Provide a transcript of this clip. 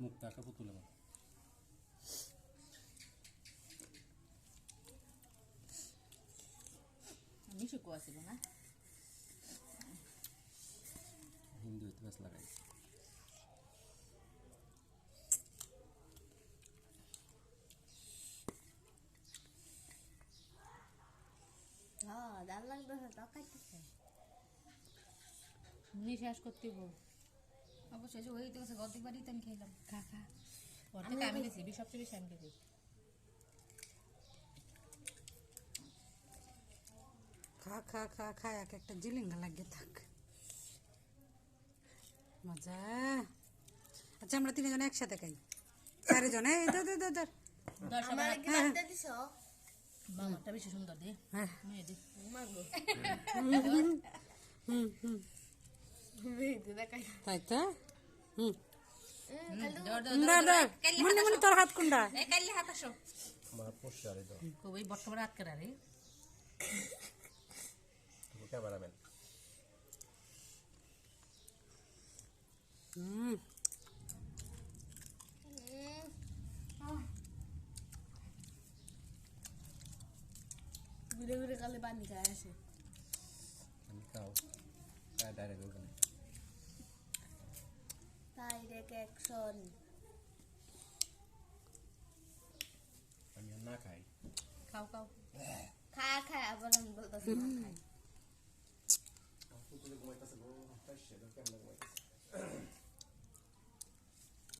মুখটা একটা পুতুলের মতো। মিশু কো আছিল না হিন্দু হইতে বেশ লাগাই হ্যাঁ ডাল লাগবে তকাইতেছে নিঃশ্বাস করতে বল অবশ্যই যে হইতে গেছে গতি বাড়িতে আমি খেলাম খা খা অর্ধেক আমি দিছি সবচেয়ে বেশি আমি দিছি খা খা খা খা এক একটা জিলিঙ্গা লাগিয়ে থাক মজা আচ্ছা আমরা তিনজন একসাথে খাই চারজন এই ধর ধর ধর ধর আমার কি বাদ দিছ মামাটা বেশি সুন্দর দে হ্যাঁ মেয়ে দে মাগো হুম হুম ভিডিও দেখাই তাই তো হুম দর দর ধর ধর মনে মনে তোর হাত কোনটা এ কাইলে হাত আসো আমার পোস্টারে দাও কই বর্তমানে হাত করা রে তো ক্যামেরাম্যান হুম ঘুরে ঘুরে কালে পানি খায় আসে আমি খাও খায় ডাইরেক্ট ওখানে তাই রেখে অ্যাকশন আমি আর না খাই খাও খাও খায় খায় আবার আমি বলতেছি না খাই পুতুলে ঘুমাইতেছে গো, তাই সে কেমন ঘুমাইতেছে